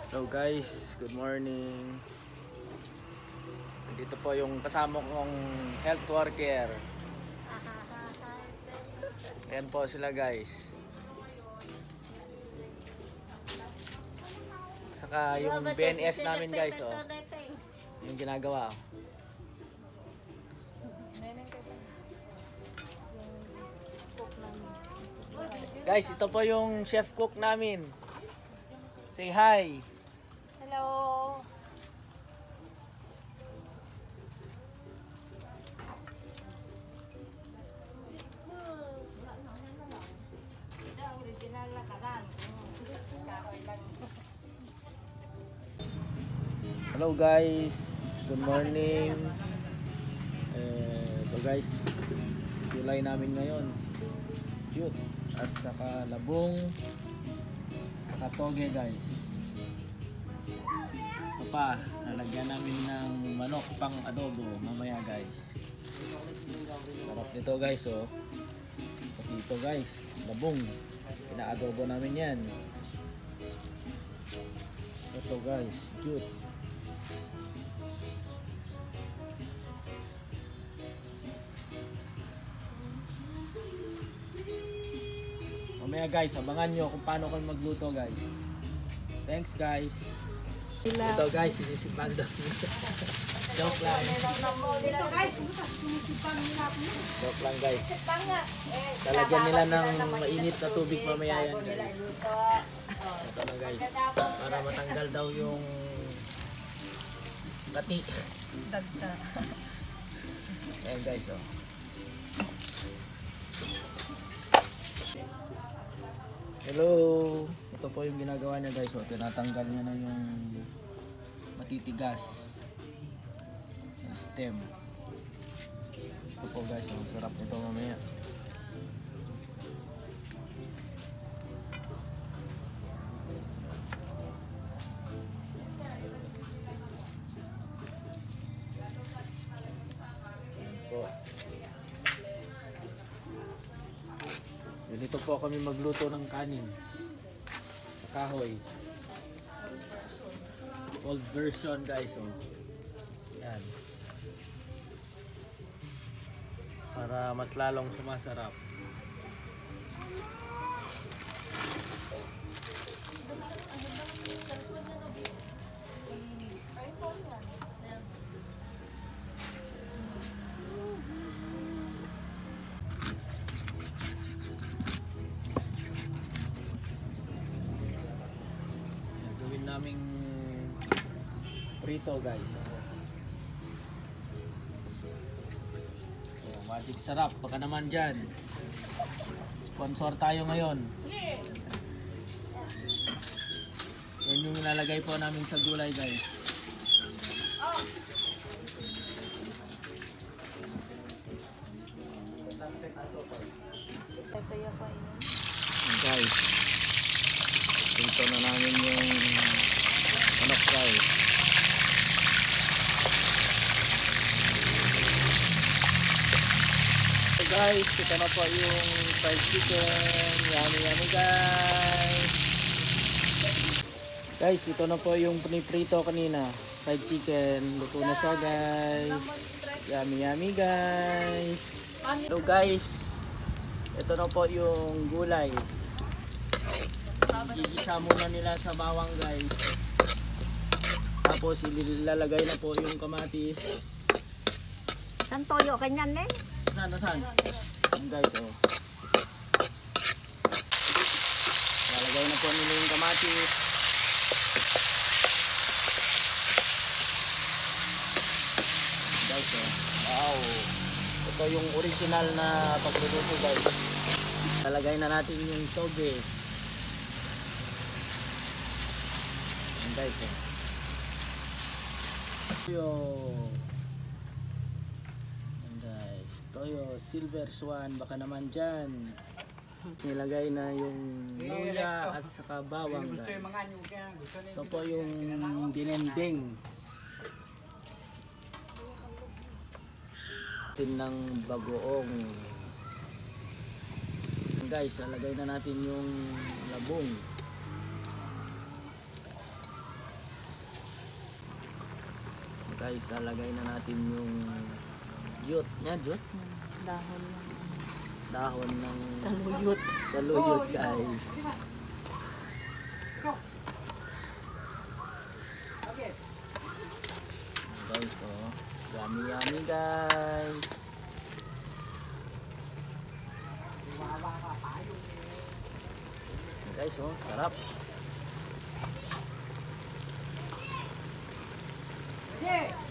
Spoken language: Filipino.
Hello guys, good morning. Dito po yung kasama kong health worker. Ayan po sila guys. Saka yung BNS namin guys, oh. Yung ginagawa. Guys, ito po yung chef cook namin. Say hi. Hello. Hello guys, good morning. Ito guys, gulay namin ngayon. Cute. At saka labong, saka toge guys. Ito pa, lalagyan namin ng manok pang adobo mamaya guys. Sarap nito guys, oh. Pati ito guys, labong. Pina-adobo namin yan. Ito guys, cute. Mamaya guys, abangan nyo kung paano kami magluto guys. Thanks guys. Ito guys, sinisipan daw. Joke lang. Dito guys, sumisipang nila po. Joke lang guys. Lalagyan nila ng mainit na tubig mamaya yan guys. Ito na guys. Para matanggal daw yung kati. Dagda. Ayan guys, oh. Hello. Ito po yung ginagawa niya guys, oh. Tinatanggal niya na yung matitigas yung stem. Ito po guys, oh. Sarap nito mamaya. Dito po kami magluto ng kanin sa kahoy. Old version guys, oh. Yan. Para mas lalong sumasarap. Gawin naming prito guys. Oh, magic sarap. Baka naman dyan. Sponsor tayo ngayon. Yan yung ilalagay po namin sa gulay guys. Yan, guys. Prito na namin yung manok guys. So guys, ito na po yung fried chicken. Yummy yummy guys. Guys, ito na po yung piniprito kanina. Fried chicken. Luto na siya guys. Yummy yummy guys. Hello guys. Ito na po yung gulay. Gigisa muna nila sa bawang guys. Tapos ilalagay na po yung kamatis. Saan toyo? Kanyan din? Nasaan? Yan guys, oh. Lalagay na po nila yung kamatis. Guys, oh. Wow. Ito yung original na pagluluto guys. Lalagay na natin yung toge. Yan guys, oh. Toyo. Yan guys. Toyo, silver swan. Baka naman dyan. Nilagay na yung luya at saka bawang guys. Ito po yung dinending. Tin ng bagoong. Guys, lalagay na natin yung labong. guys, lalagay na natin yung jute. Yan, jute? Dahon lang. Dahon ng Saluyot. saluyot guys. Guys, oh. Yummy yummy guys. Guys, oh, sarap. Yeah.